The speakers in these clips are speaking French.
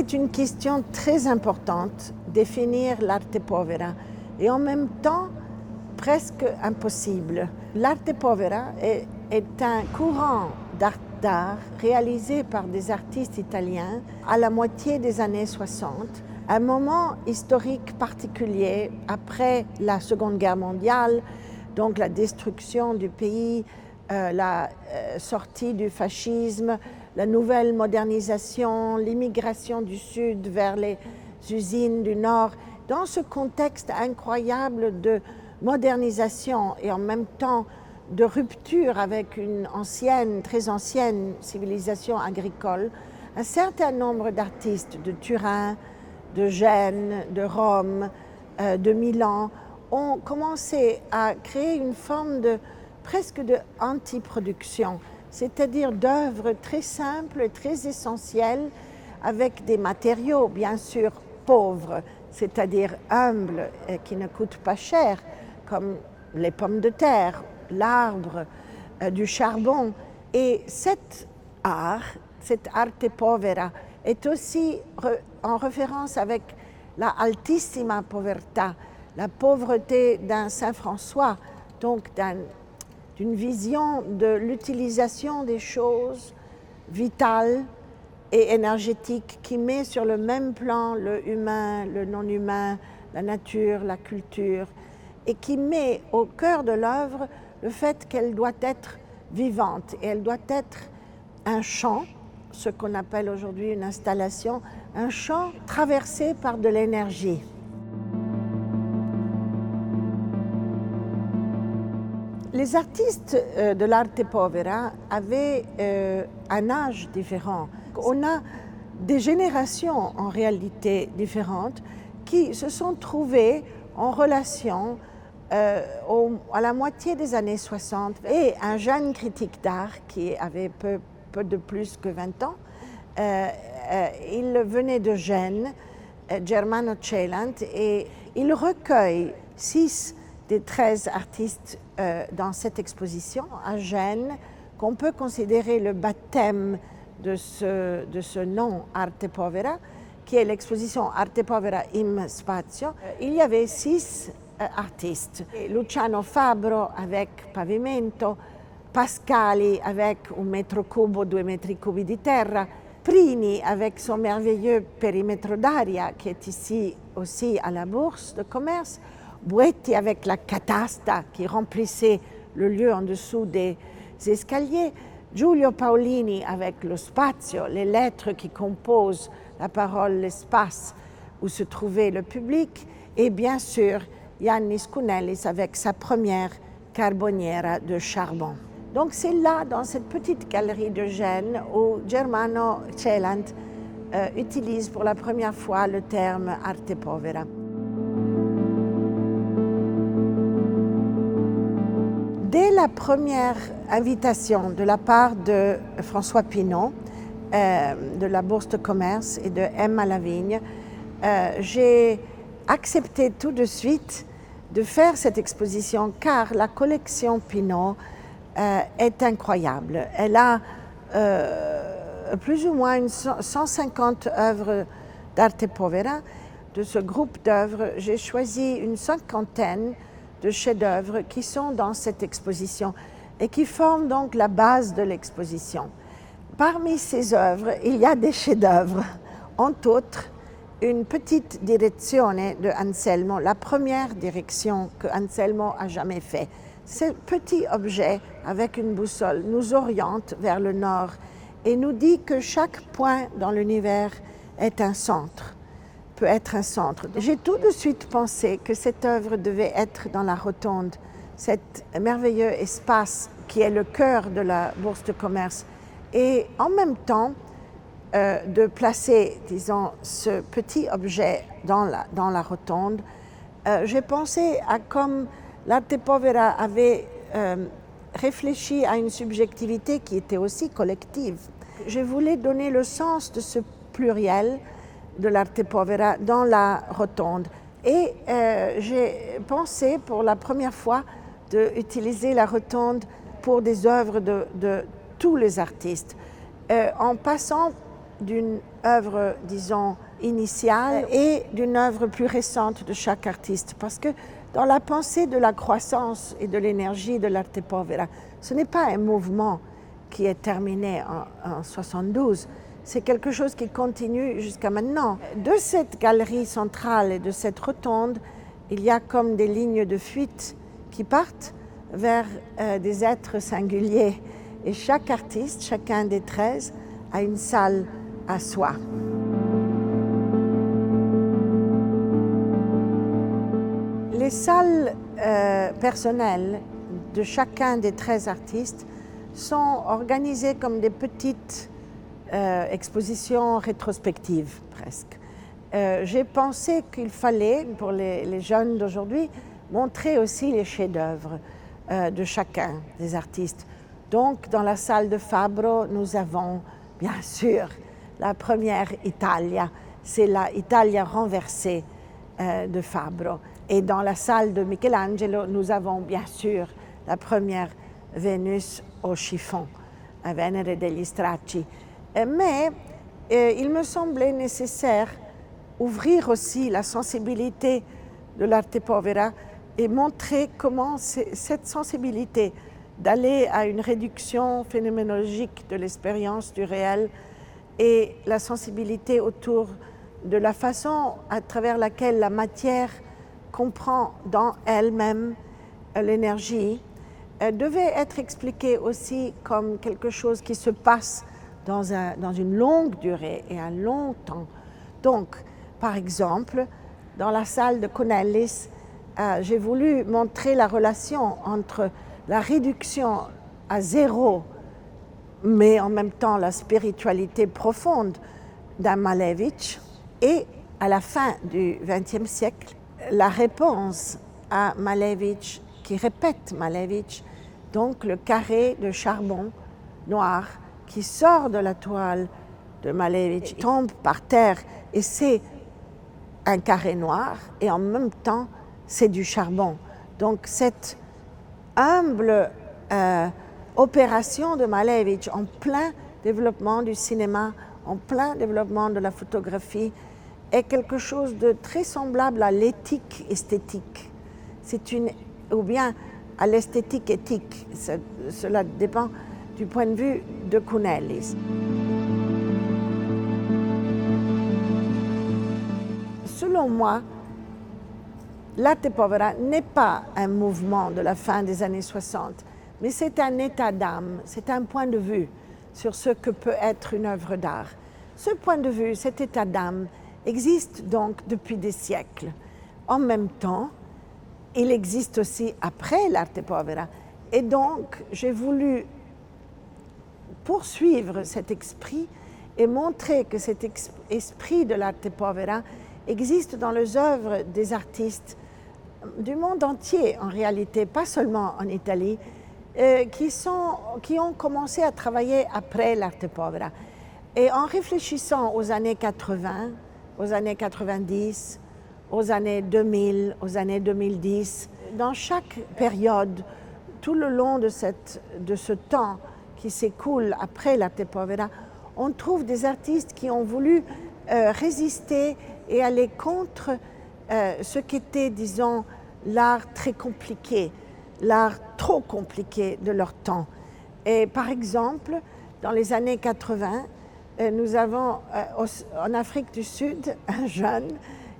C'est une question très importante, définir l'arte povera, et en même temps presque impossible. L'arte povera est un courant d'art réalisé par des artistes italiens à la moitié des années 60, un moment historique particulier après la Seconde Guerre mondiale, donc la destruction du pays, la sortie du fascisme, la nouvelle modernisation, l'immigration du Sud vers les usines du Nord. Dans ce contexte incroyable de modernisation et en même temps de rupture avec une très ancienne civilisation agricole, un certain nombre d'artistes de Turin, de Gênes, de Rome, de Milan ont commencé à créer une forme presque de anti-production, c'est-à-dire d'œuvres très simples, très essentielles, avec des matériaux bien sûr pauvres, c'est-à-dire humbles et qui ne coûtent pas cher, comme les pommes de terre, l'arbre, du charbon. Et cet art, cette arte povera, est aussi en référence avec la altissima povertà, la pauvreté d'un Saint François, donc d'une vision de l'utilisation des choses vitales et énergétiques qui met sur le même plan le humain, le non-humain, la nature, la culture, et qui met au cœur de l'œuvre le fait qu'elle doit être vivante et elle doit être un champ, ce qu'on appelle aujourd'hui une installation, un champ traversé par de l'énergie. Les artistes de l'arte povera avaient un âge différent. On a des générations en réalité différentes qui se sont trouvées en relation à la moitié des années 60. Et un jeune critique d'art qui avait peu de plus que 20 ans, il venait de Gênes, Germano Celant, et il recueille 6 des 13 artistes dans cette exposition à Gênes, qu'on peut considérer le baptême de ce nom Arte Povera, qui est l'exposition Arte Povera im Spazio. Il y avait 6 artistes. Luciano Fabbro avec Pavimento, Pascali avec un metro cubo, 2 metri cubi di terra, Prini avec son merveilleux périmètre d'aria qui est ici aussi à la Bourse de commerce, Buetti avec la catasta qui remplissait le lieu en dessous des escaliers, Giulio Paolini avec lo spazio, les lettres qui composent la parole, l'espace où se trouvait le public, et bien sûr Yannis Kounellis avec sa première carboniera de charbon. Donc c'est là, dans cette petite galerie de Gênes, où Germano Celant utilise pour la première fois le terme arte povera. Dès la première invitation de la part de François Pinault, de la Bourse de commerce et de Emma Lavigne, j'ai accepté tout de suite de faire cette exposition car la collection Pinault est incroyable. Elle a plus ou moins 150 œuvres d'arte povera. De ce groupe d'œuvres, j'ai choisi une 50aine de chefs-d'œuvre qui sont dans cette exposition et qui forment donc la base de l'exposition. Parmi ces œuvres, il y a des chefs-d'œuvre, entre autres une petite direzione de Anselmo, la première direction que Anselmo a jamais faite. Ce petit objet avec une boussole nous oriente vers le nord et nous dit que chaque point dans l'univers est un centre, peut être un centre. J'ai tout de suite pensé que cette œuvre devait être dans la rotonde, cet merveilleux espace qui est le cœur de la Bourse de commerce, et en même temps de placer, disons, ce petit objet dans la rotonde. J'ai pensé à comme l'arte povera avait réfléchi à une subjectivité qui était aussi collective. Je voulais donner le sens de ce pluriel de l'arte povera dans la rotonde. Et j'ai pensé pour la première fois d'utiliser la rotonde pour des œuvres de tous les artistes, en passant d'une œuvre, disons, initiale et d'une œuvre plus récente de chaque artiste. Parce que dans la pensée de la croissance et de l'énergie de l'arte povera, ce n'est pas un mouvement qui est terminé en 72, c'est quelque chose qui continue jusqu'à maintenant. De cette galerie centrale et de cette rotonde, il y a comme des lignes de fuite qui partent vers des êtres singuliers. Et chaque artiste, chacun des 13, a une salle à soi. Les salles personnelles de chacun des 13 artistes sont organisées comme des petites expositions rétrospectives presque. J'ai pensé qu'il fallait, pour les jeunes d'aujourd'hui, montrer aussi les chefs-d'œuvre de chacun des artistes. Donc, dans la salle de Fabbro, nous avons, bien sûr, la première Italia. C'est la Italia renversée de Fabbro. Et dans la salle de Michelangelo, nous avons, bien sûr, la première Vénus au chiffon, Venere degli Stracci. Mais il me semblait nécessaire ouvrir aussi la sensibilité de l'arte povera et montrer comment cette sensibilité d'aller à une réduction phénoménologique de l'expérience du réel et la sensibilité autour de la façon à travers laquelle la matière comprend dans elle-même l'énergie, devait être expliquée aussi comme quelque chose qui se passe dans une longue durée et un long temps. Donc, par exemple, dans la salle de Cornelis, j'ai voulu montrer la relation entre la réduction à zéro, mais en même temps la spiritualité profonde d'un Malevich, et à la fin du XXe siècle, la réponse à Malevich, qui répète Malevich, donc le carré de charbon noir qui sort de la toile de Malevich, tombe par terre, et c'est un carré noir, et en même temps, c'est du charbon. Donc cette humble opération de Malevich en plein développement du cinéma, en plein développement de la photographie, est quelque chose de très semblable à l'éthique esthétique. Ou bien à l'esthétique éthique. Cela dépend du point de vue de Cornelis. Selon moi, l'arte povera n'est pas un mouvement de la fin des années 60, mais c'est un état d'âme, c'est un point de vue sur ce que peut être une œuvre d'art. Ce point de vue, cet état d'âme, existe donc depuis des siècles. En même temps, il existe aussi après l'arte povera. Et donc, j'ai voulu poursuivre cet esprit et montrer que cet esprit de l'arte povera existe dans les œuvres des artistes du monde entier, en réalité, pas seulement en Italie, qui ont commencé à travailler après l'arte povera. Et en réfléchissant aux années 80, aux années 90, aux années 2000, aux années 2010, dans chaque période, tout le long de ce temps qui s'écoule après l'arte povera, on trouve des artistes qui ont voulu résister et aller contre ce qu'était, disons, l'art très compliqué, l'art trop compliqué de leur temps. Et par exemple, dans les années 80, nous avons en Afrique du Sud un jeune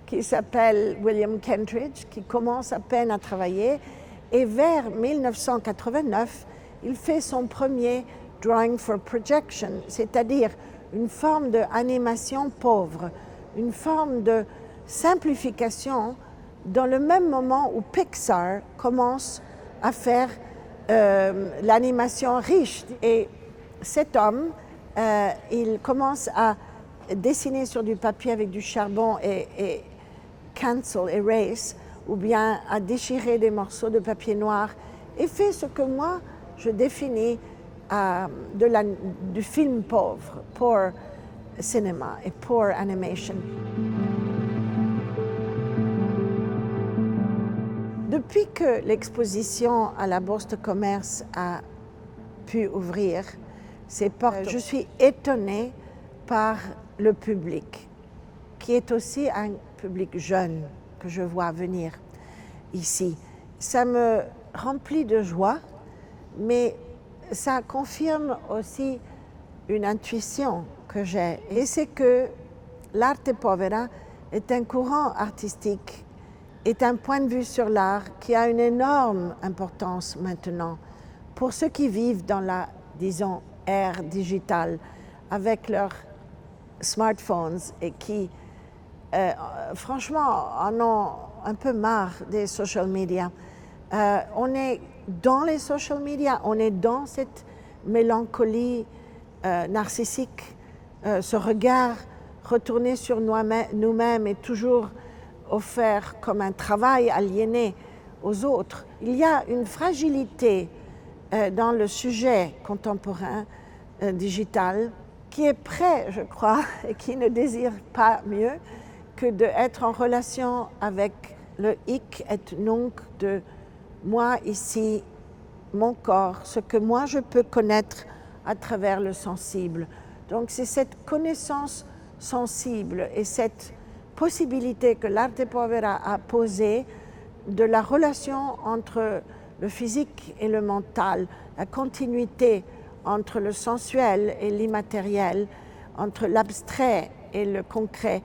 qui s'appelle William Kentridge, qui commence à peine à travailler, et vers 1989, il fait son premier Drawing for Projection, c'est-à-dire une forme d'animation pauvre, une forme de simplification dans le même moment où Pixar commence à faire l'animation riche. Et cet homme, il commence à dessiner sur du papier avec du charbon et cancel, erase, ou bien à déchirer des morceaux de papier noir, et fait ce que moi je définis du film pauvre, poor cinema et poor animation. Depuis que l'exposition à la Bourse de commerce a pu ouvrir ses portes, je suis étonnée par le public, qui est aussi un public jeune que je vois venir ici. Ça me remplit de joie, mais ça confirme aussi une intuition que j'ai. Et c'est que l'arte povera est un courant artistique, est un point de vue sur l'art qui a une énorme importance maintenant pour ceux qui vivent dans la, disons, ère digitale avec leurs smartphones et qui, franchement, en ont un peu marre des social media. On est dans les social media, on est dans cette mélancolie narcissique, ce regard retourné sur nous-mêmes et toujours offert comme un travail aliéné aux autres. Il y a une fragilité dans le sujet contemporain digital qui est prêt, je crois, et qui ne désire pas mieux que d'être en relation avec le hic et nunc de moi ici, mon corps, ce que moi je peux connaître à travers le sensible. Donc c'est cette connaissance sensible et cette possibilité que l'arte povera a posée de la relation entre le physique et le mental, la continuité entre le sensuel et l'immatériel, entre l'abstrait et le concret,